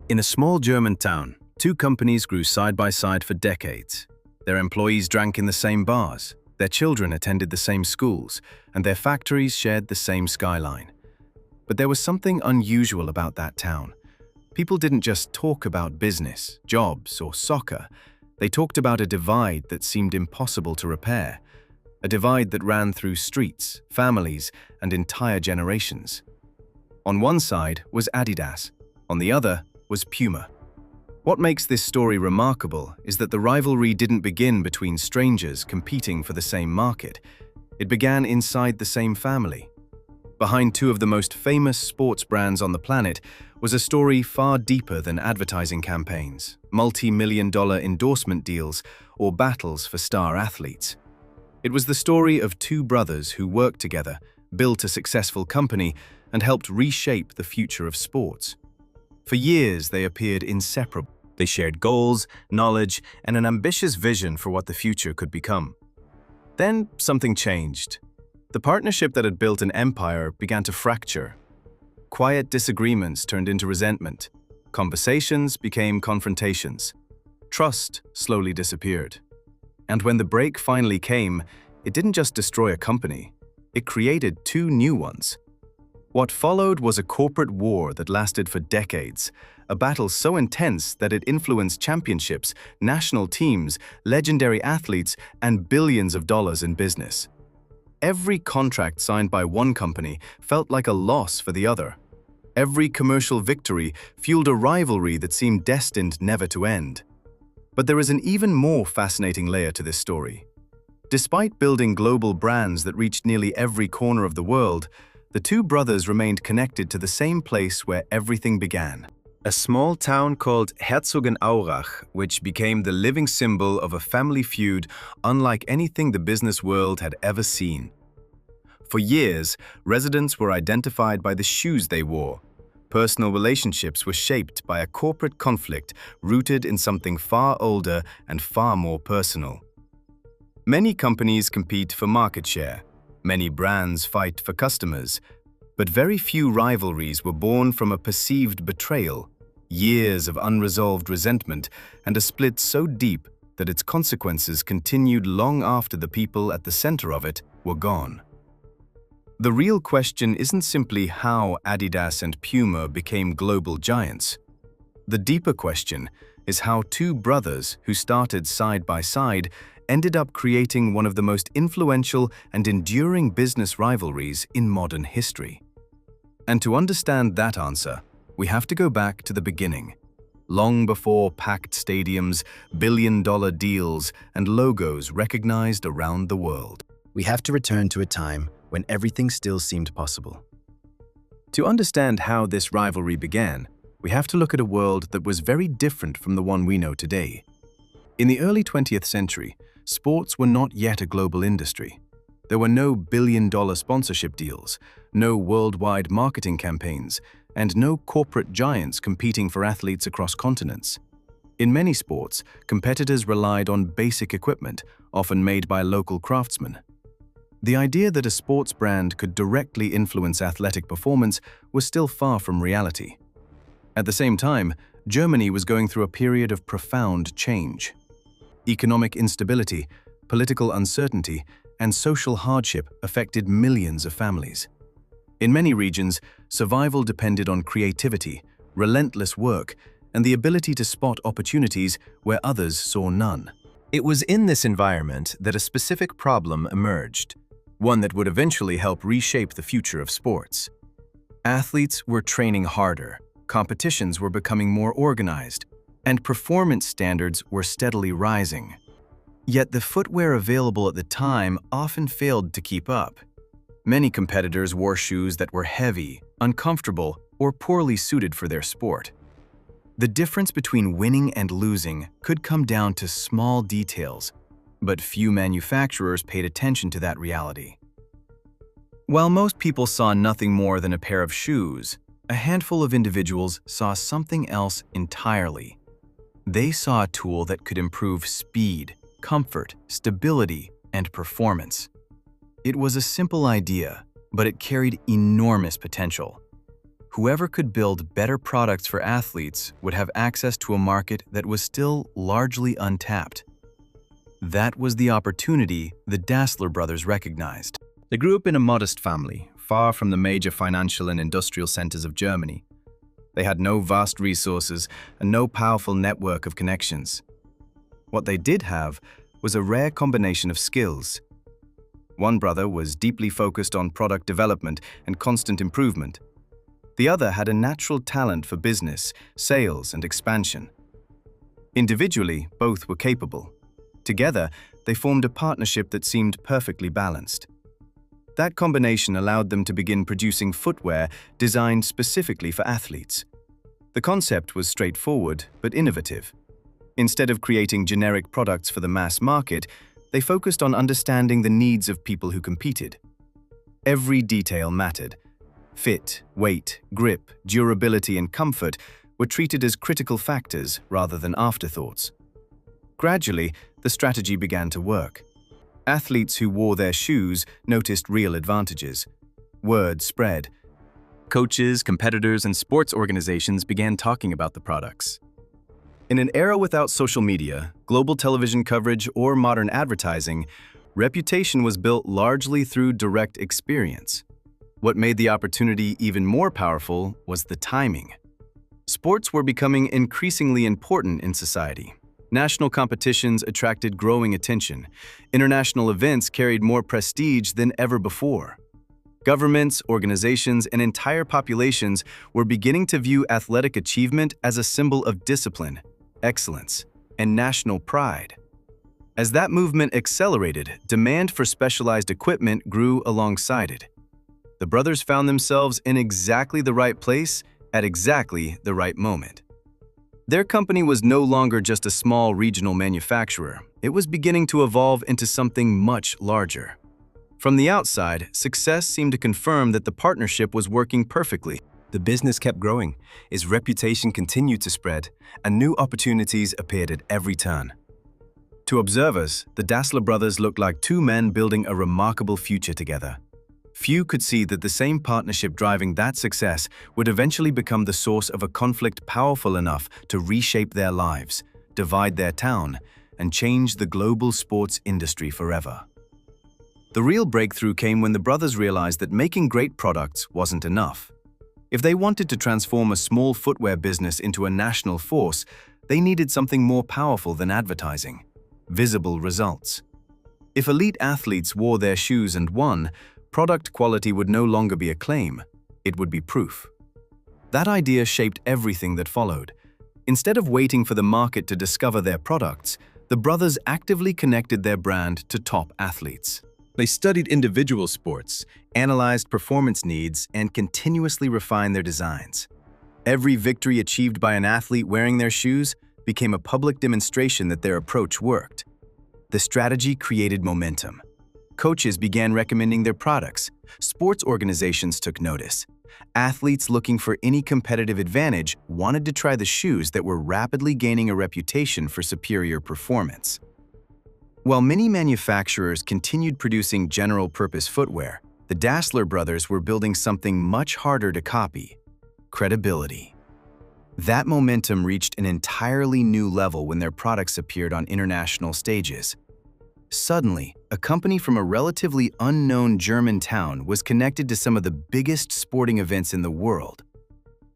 In a small German town, two companies grew side by side for decades. Their employees drank in the same bars, their children attended the same schools, and their factories shared the same skyline. But there was something unusual about that town. People didn't just talk about business, jobs, or soccer. They talked about a divide that seemed impossible to repair. A divide that ran through streets, families, and entire generations. On one side was Adidas, on the other was Puma. What makes this story remarkable is that the rivalry didn't begin between strangers competing for the same market. It began inside the same family. Behind two of the most famous sports brands on the planet was a story far deeper than advertising campaigns, multi-million-dollar endorsement deals, or battles for star athletes. It was the story of two brothers who worked together, built a successful company, and helped reshape the future of sports. For years, they appeared inseparable. They shared goals, knowledge, and an ambitious vision for what the future could become. Then, something changed. The partnership that had built an empire began to fracture. Quiet disagreements turned into resentment. Conversations became confrontations. Trust slowly disappeared. And when the break finally came, it didn't just destroy a company. It created two new ones. What followed was a corporate war that lasted for decades, a battle so intense that it influenced championships, national teams, legendary athletes, and billions of dollars in business. Every contract signed by one company felt like a loss for the other. Every commercial victory fueled a rivalry that seemed destined never to end. But there is an even more fascinating layer to this story. Despite building global brands that reached nearly every corner of the world, the two brothers remained connected to the same place where everything began. A small town called Herzogenaurach, which became the living symbol of a family feud unlike anything the business world had ever seen. For years, residents were identified by the shoes they wore. Personal relationships were shaped by a corporate conflict rooted in something far older and far more personal. Many companies compete for market share. Many brands fight for customers, but very few rivalries were born from a perceived betrayal, years of unresolved resentment, and a split so deep that its consequences continued long after the people at the center of it were gone. The real question isn't simply how Adidas and Puma became global giants. The deeper question is how two brothers who started side by side ended up creating one of the most influential and enduring business rivalries in modern history. And to understand that answer, we have to go back to the beginning, long before packed stadiums, billion-dollar deals, and logos recognized around the world. We have to return to a time when everything still seemed possible. To understand how this rivalry began, we have to look at a world that was very different from the one we know today. In the early 20th century, sports were not yet a global industry. There were no billion-dollar sponsorship deals, no worldwide marketing campaigns, and no corporate giants competing for athletes across continents. In many sports, competitors relied on basic equipment, often made by local craftsmen. The idea that a sports brand could directly influence athletic performance was still far from reality. At the same time, Germany was going through a period of profound change. Economic instability, political uncertainty, and social hardship affected millions of families. In many regions, survival depended on creativity, relentless work, and the ability to spot opportunities where others saw none. It was in this environment that a specific problem emerged, one that would eventually help reshape the future of sports. Athletes were training harder, competitions were becoming more organized, and performance standards were steadily rising. Yet the footwear available at the time often failed to keep up. Many competitors wore shoes that were heavy, uncomfortable, or poorly suited for their sport. The difference between winning and losing could come down to small details, but few manufacturers paid attention to that reality. While most people saw nothing more than a pair of shoes, a handful of individuals saw something else entirely. They saw a tool that could improve speed, comfort, stability, and performance. It was a simple idea, but it carried enormous potential. Whoever could build better products for athletes would have access to a market that was still largely untapped. That was the opportunity the Dassler brothers recognized. They grew up in a modest family, far from the major financial and industrial centers of Germany. They had no vast resources and no powerful network of connections. What they did have was a rare combination of skills. One brother was deeply focused on product development and constant improvement. The other had a natural talent for business, sales, and expansion. Individually, both were capable. Together, they formed a partnership that seemed perfectly balanced. That combination allowed them to begin producing footwear designed specifically for athletes. The concept was straightforward but innovative. Instead of creating generic products for the mass market, they focused on understanding the needs of people who competed. Every detail mattered. Fit, weight, grip, durability, and comfort were treated as critical factors rather than afterthoughts. Gradually, the strategy began to work. Athletes who wore their shoes noticed real advantages. Word spread. Coaches, competitors, and sports organizations began talking about the products. In an era without social media, global television coverage, or modern advertising, reputation was built largely through direct experience. What made the opportunity even more powerful was the timing. Sports were becoming increasingly important in society. National competitions attracted growing attention. International events carried more prestige than ever before. Governments, organizations, and entire populations were beginning to view athletic achievement as a symbol of discipline, excellence, and national pride. As that movement accelerated, demand for specialized equipment grew alongside it. The brothers found themselves in exactly the right place at exactly the right moment. Their company was no longer just a small regional manufacturer. It was beginning to evolve into something much larger. From the outside, success seemed to confirm that the partnership was working perfectly. The business kept growing, its reputation continued to spread, and new opportunities appeared at every turn. To observers, the Dassler brothers looked like two men building a remarkable future together. Few could see that the same partnership driving that success would eventually become the source of a conflict powerful enough to reshape their lives, divide their town, and change the global sports industry forever. The real breakthrough came when the brothers realized that making great products wasn't enough. If they wanted to transform a small footwear business into a national force, they needed something more powerful than advertising: visible results. If elite athletes wore their shoes and won, product quality would no longer be a claim, it would be proof. That idea shaped everything that followed. Instead of waiting for the market to discover their products, the brothers actively connected their brand to top athletes. They studied individual sports, analyzed performance needs, and continuously refined their designs. Every victory achieved by an athlete wearing their shoes became a public demonstration that their approach worked. The strategy created momentum. Coaches began recommending their products. Sports organizations took notice. Athletes looking for any competitive advantage wanted to try the shoes that were rapidly gaining a reputation for superior performance. While many manufacturers continued producing general-purpose footwear, the Dassler brothers were building something much harder to copy: credibility. That momentum reached an entirely new level when their products appeared on international stages. Suddenly, a company from a relatively unknown German town was connected to some of the biggest sporting events in the world.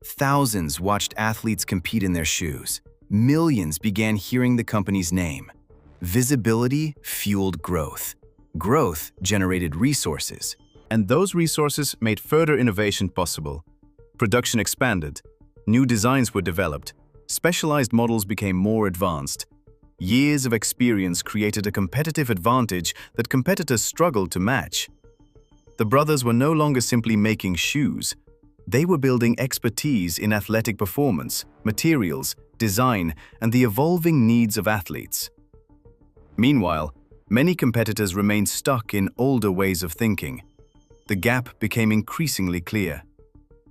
Thousands watched athletes compete in their shoes. Millions began hearing the company's name. Visibility fueled growth. Growth generated resources. And those resources made further innovation possible. Production expanded. New designs were developed. Specialized models became more advanced. Years of experience created a competitive advantage that competitors struggled to match. The brothers were no longer simply making shoes. They were building expertise in athletic performance, materials, design, and the evolving needs of athletes. Meanwhile, many competitors remained stuck in older ways of thinking. The gap became increasingly clear.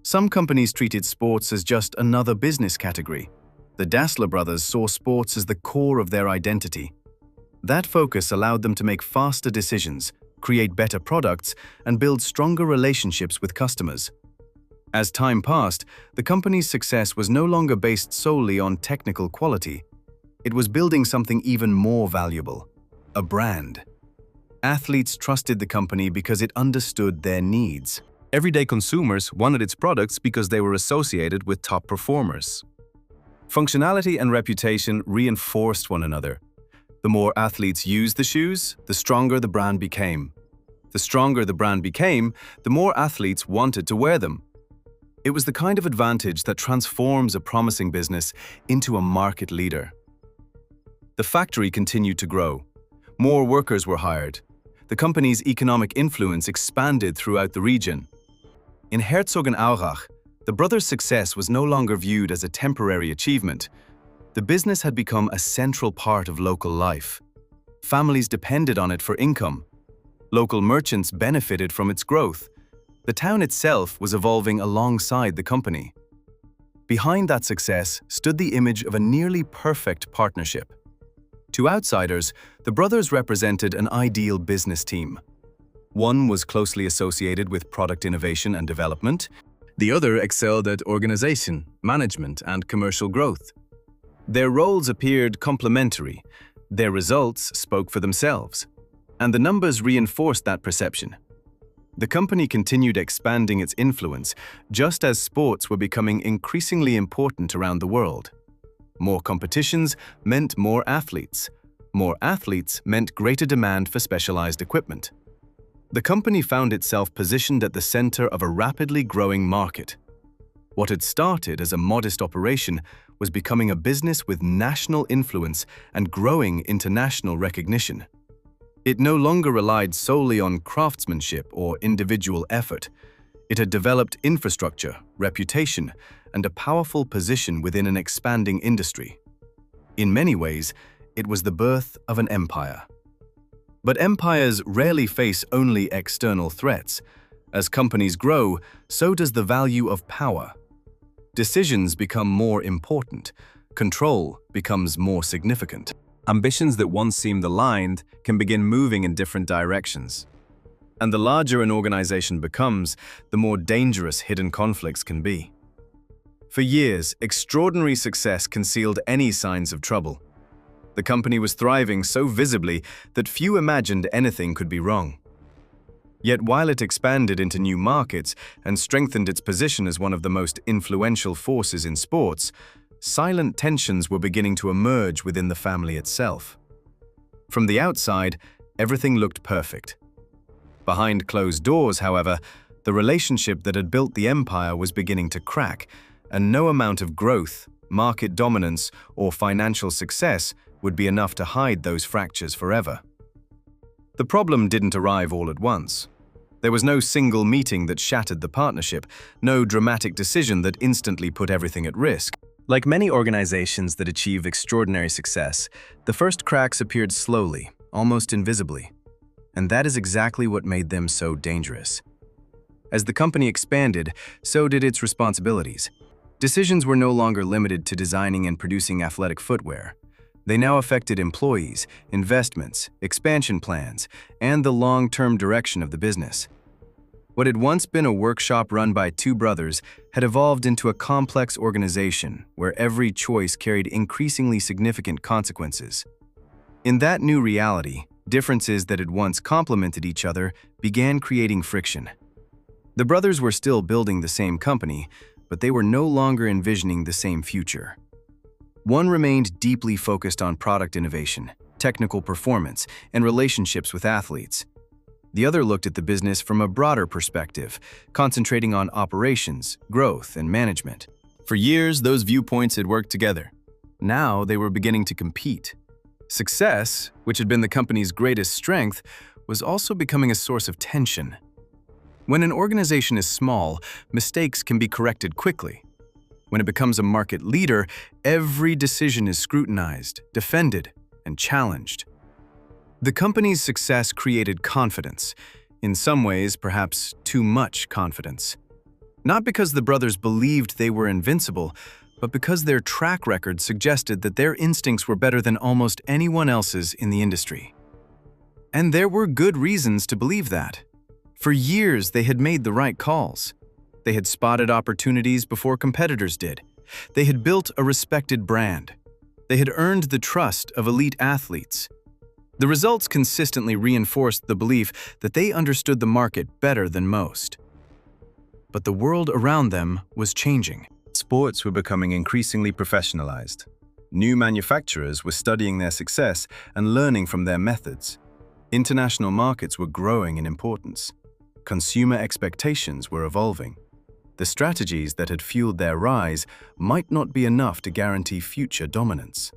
Some companies treated sports as just another business category. The Dassler brothers saw sports as the core of their identity. That focus allowed them to make faster decisions, create better products, and build stronger relationships with customers. As time passed, the company's success was no longer based solely on technical quality. It was building something even more valuable: a brand. Athletes trusted the company because it understood their needs. Everyday consumers wanted its products because they were associated with top performers. Functionality and reputation reinforced one another. The more athletes used the shoes, the stronger the brand became. The stronger the brand became, the more athletes wanted to wear them. It was the kind of advantage that transforms a promising business into a market leader. The factory continued to grow. More workers were hired. The company's economic influence expanded throughout the region. In Herzogenaurach, the brothers' success was no longer viewed as a temporary achievement. The business had become a central part of local life. Families depended on it for income. Local merchants benefited from its growth. The town itself was evolving alongside the company. Behind that success stood the image of a nearly perfect partnership. To outsiders, the brothers represented an ideal business team. One was closely associated with product innovation and development. The other excelled at organization, management, and commercial growth. Their roles appeared complementary. Their results spoke for themselves. And the numbers reinforced that perception. The company continued expanding its influence, just as sports were becoming increasingly important around the world. More competitions meant more athletes. More athletes meant greater demand for specialized equipment. The company found itself positioned at the center of a rapidly growing market. What had started as a modest operation was becoming a business with national influence and growing international recognition. It no longer relied solely on craftsmanship or individual effort. It had developed infrastructure, reputation, and a powerful position within an expanding industry. In many ways, it was the birth of an empire. But empires rarely face only external threats. As companies grow, so does the value of power. Decisions become more important. Control becomes more significant. Ambitions that once seemed aligned can begin moving in different directions. And the larger an organization becomes, the more dangerous hidden conflicts can be. For years, extraordinary success concealed any signs of trouble. The company was thriving so visibly that few imagined anything could be wrong. Yet while it expanded into new markets and strengthened its position as one of the most influential forces in sports, silent tensions were beginning to emerge within the family itself. From the outside, everything looked perfect. Behind closed doors, however, the relationship that had built the empire was beginning to crack, and no amount of growth, market dominance, or financial success would be enough to hide those fractures forever. The problem didn't arrive all at once. There was no single meeting that shattered the partnership, no dramatic decision that instantly put everything at risk. Like many organizations that achieve extraordinary success, the first cracks appeared slowly, almost invisibly. And that is exactly what made them so dangerous. As the company expanded, so did its responsibilities. Decisions were no longer limited to designing and producing athletic footwear. They now affected employees, investments, expansion plans, and the long-term direction of the business. What had once been a workshop run by two brothers had evolved into a complex organization where every choice carried increasingly significant consequences. In that new reality, differences that had once complemented each other began creating friction. The brothers were still building the same company, but they were no longer envisioning the same future. One remained deeply focused on product innovation, technical performance, and relationships with athletes. The other looked at the business from a broader perspective, concentrating on operations, growth, and management. For years, those viewpoints had worked together. Now they were beginning to compete. Success, which had been the company's greatest strength, was also becoming a source of tension. When an organization is small, mistakes can be corrected quickly. When it becomes a market leader, every decision is scrutinized, defended, and challenged. The company's success created confidence, in some ways perhaps too much confidence. Not because the brothers believed they were invincible, but because their track record suggested that their instincts were better than almost anyone else's in the industry. And there were good reasons to believe that. For years, they had made the right calls. They had spotted opportunities before competitors did. They had built a respected brand. They had earned the trust of elite athletes. The results consistently reinforced the belief that they understood the market better than most. But the world around them was changing. Sports were becoming increasingly professionalized. New manufacturers were studying their success and learning from their methods. International markets were growing in importance. Consumer expectations were evolving. The strategies that had fueled their rise might not be enough to guarantee future dominance.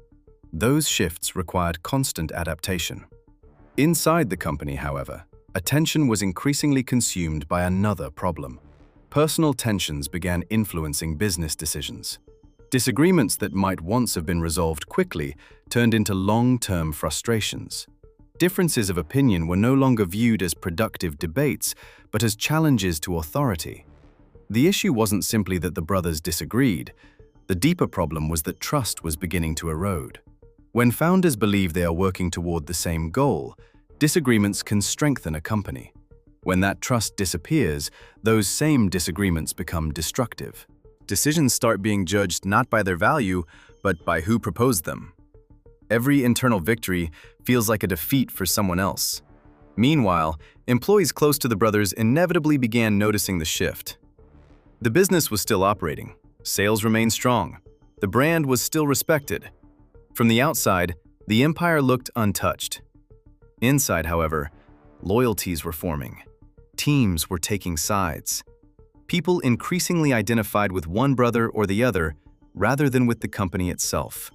Those shifts required constant adaptation. Inside the company, however, attention was increasingly consumed by another problem. Personal tensions began influencing business decisions. Disagreements that might once have been resolved quickly turned into long-term frustrations. Differences of opinion were no longer viewed as productive debates, but as challenges to authority. The issue wasn't simply that the brothers disagreed. The deeper problem was that trust was beginning to erode. When founders believe they are working toward the same goal, disagreements can strengthen a company. When that trust disappears, those same disagreements become destructive. Decisions start being judged not by their value, but by who proposed them. Every internal victory feels like a defeat for someone else. Meanwhile, employees close to the brothers inevitably began noticing the shift. The business was still operating. Sales remained strong. The brand was still respected. From the outside, the empire looked untouched. Inside, however, loyalties were forming. Teams were taking sides. People increasingly identified with one brother or the other rather than with the company itself.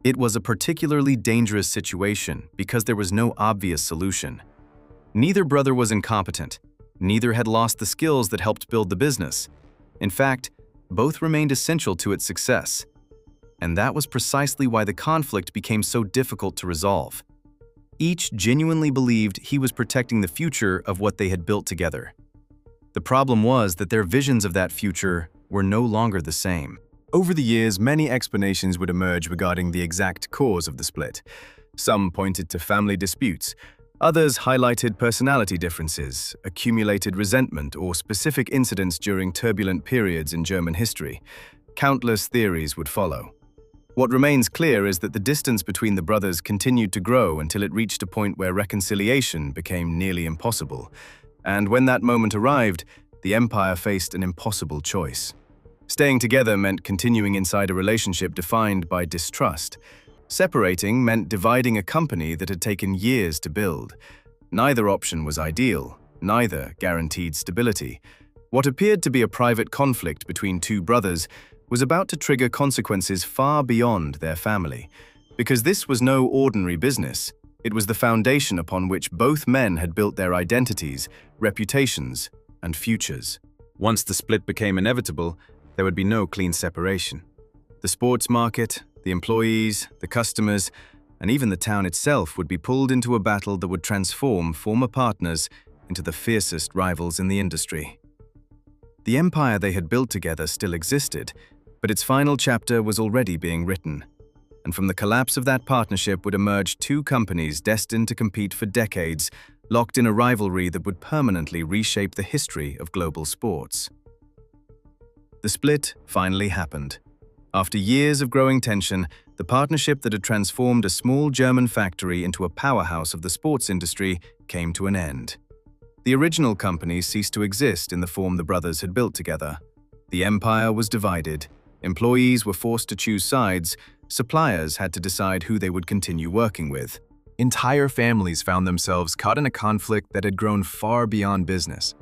It was a particularly dangerous situation because there was no obvious solution. Neither brother was incompetent. Neither had lost the skills that helped build the business. In fact, both remained essential to its success. And that was precisely why the conflict became so difficult to resolve. Each genuinely believed he was protecting the future of what they had built together. The problem was that their visions of that future were no longer the same. Over the years, many explanations would emerge regarding the exact cause of the split. Some pointed to family disputes. Others highlighted personality differences, accumulated resentment, or specific incidents during turbulent periods in German history. Countless theories would follow. What remains clear is that the distance between the brothers continued to grow until it reached a point where reconciliation became nearly impossible. And when that moment arrived, the empire faced an impossible choice. Staying together meant continuing inside a relationship defined by distrust. Separating meant dividing a company that had taken years to build. Neither option was ideal. Neither guaranteed stability. What appeared to be a private conflict between two brothers was about to trigger consequences far beyond their family. Because this was no ordinary business, it was the foundation upon which both men had built their identities, reputations, and futures. Once the split became inevitable, there would be no clean separation. The sports market, the employees, the customers, and even the town itself would be pulled into a battle that would transform former partners into the fiercest rivals in the industry. The empire they had built together still existed, but its final chapter was already being written. And from the collapse of that partnership would emerge two companies destined to compete for decades, locked in a rivalry that would permanently reshape the history of global sports. The split finally happened. After years of growing tension, the partnership that had transformed a small German factory into a powerhouse of the sports industry came to an end. The original company ceased to exist in the form the brothers had built together. The empire was divided. Employees were forced to choose sides. Suppliers had to decide who they would continue working with. Entire families found themselves caught in a conflict that had grown far beyond business.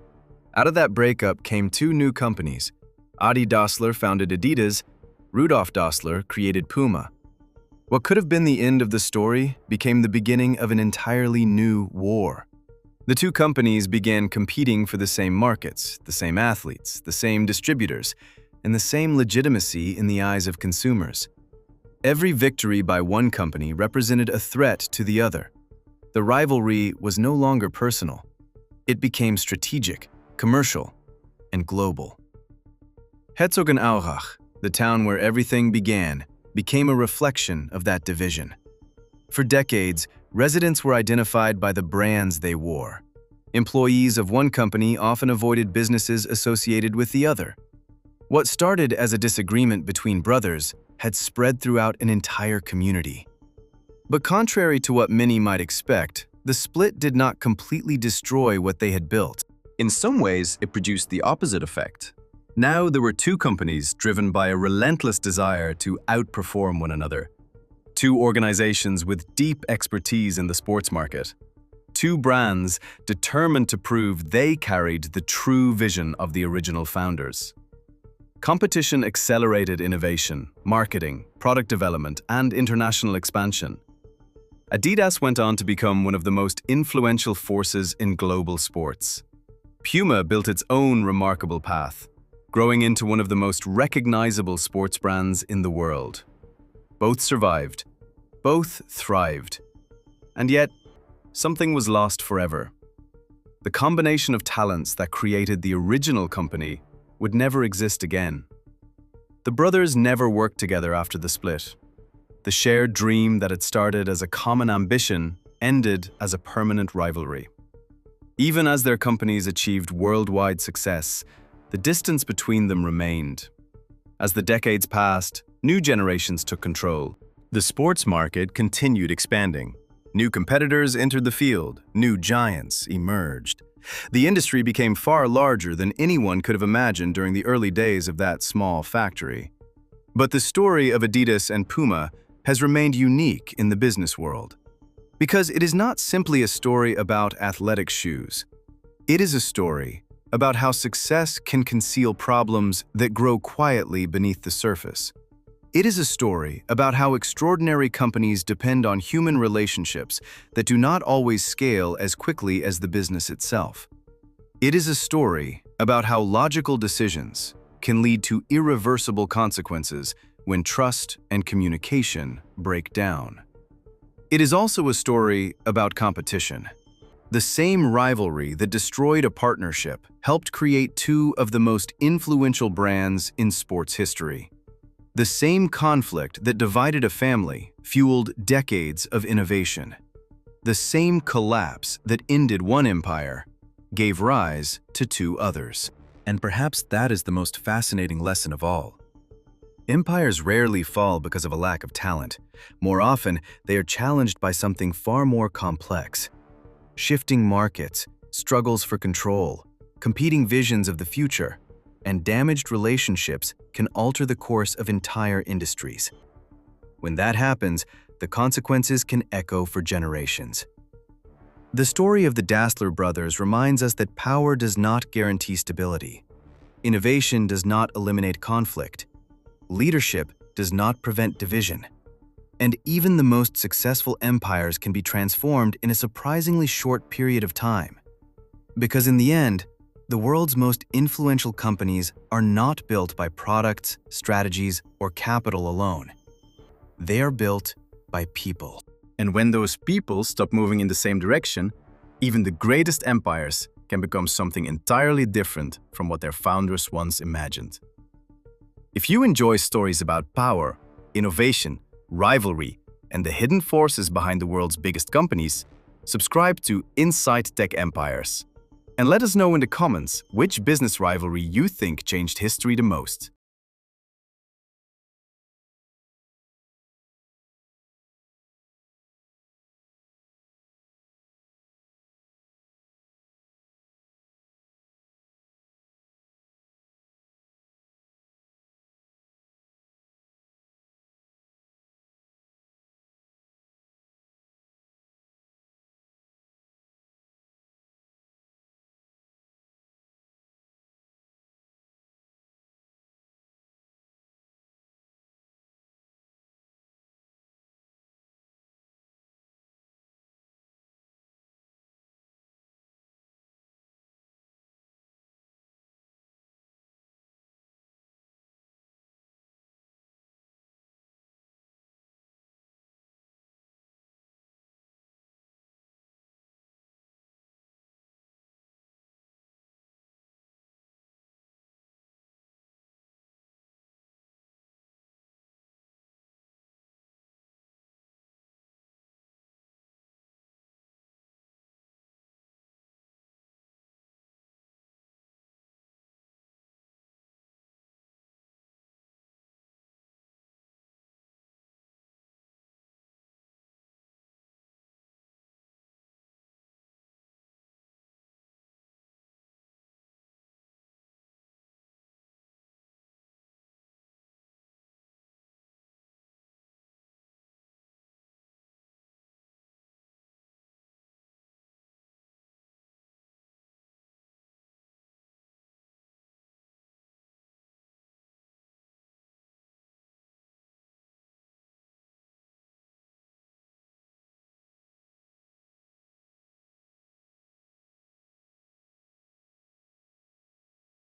Out of that breakup came two new companies. Adi Dassler founded Adidas. Rudolf Dassler created Puma. What could have been the end of the story became the beginning of an entirely new war. The two companies began competing for the same markets, the same athletes, the same distributors, and the same legitimacy in the eyes of consumers. Every victory by one company represented a threat to the other. The rivalry was no longer personal. It became strategic, commercial, and global. Herzogenaurach, the town where everything began, became a reflection of that division. For decades, residents were identified by the brands they wore. Employees of one company often avoided businesses associated with the other. What started as a disagreement between brothers had spread throughout an entire community. But contrary to what many might expect, the split did not completely destroy what they had built. In some ways, it produced the opposite effect. Now there were two companies driven by a relentless desire to outperform one another. Two organizations with deep expertise in the sports market. Two brands determined to prove they carried the true vision of the original founders. Competition accelerated innovation, marketing, product development, and international expansion. Adidas went on to become one of the most influential forces in global sports. Puma built its own remarkable path, growing into one of the most recognizable sports brands in the world. Both survived. Both thrived. And yet, something was lost forever. The combination of talents that created the original company would never exist again. The brothers never worked together after the split. The shared dream that had started as a common ambition ended as a permanent rivalry. Even as their companies achieved worldwide success, the distance between them remained. As the decades passed, new generations took control. The sports market continued expanding. New competitors entered the field, new giants emerged. The industry became far larger than anyone could have imagined during the early days of that small factory. But the story of Adidas and Puma has remained unique in the business world. Because it is not simply a story about athletic shoes. It is a story about how success can conceal problems that grow quietly beneath the surface. It is a story about how extraordinary companies depend on human relationships that do not always scale as quickly as the business itself. It is a story about how logical decisions can lead to irreversible consequences when trust and communication break down. It is also a story about competition. The same rivalry that destroyed a partnership helped create two of the most influential brands in sports history. The same conflict that divided a family fueled decades of innovation. The same collapse that ended one empire gave rise to two others. And perhaps that is the most fascinating lesson of all. Empires rarely fall because of a lack of talent. More often, they are challenged by something far more complex. Shifting markets, struggles for control, competing visions of the future, and damaged relationships can alter the course of entire industries. When that happens, the consequences can echo for generations. The story of the Dassler brothers reminds us that power does not guarantee stability. Innovation does not eliminate conflict. Leadership does not prevent division. And even the most successful empires can be transformed in a surprisingly short period of time. Because in the end, the world's most influential companies are not built by products, strategies, or capital alone. They are built by people. And when those people stop moving in the same direction, even the greatest empires can become something entirely different from what their founders once imagined. If you enjoy stories about power, innovation, rivalry, and the hidden forces behind the world's biggest companies, subscribe to Inside Tech Empires. And let us know in the comments which business rivalry you think changed history the most.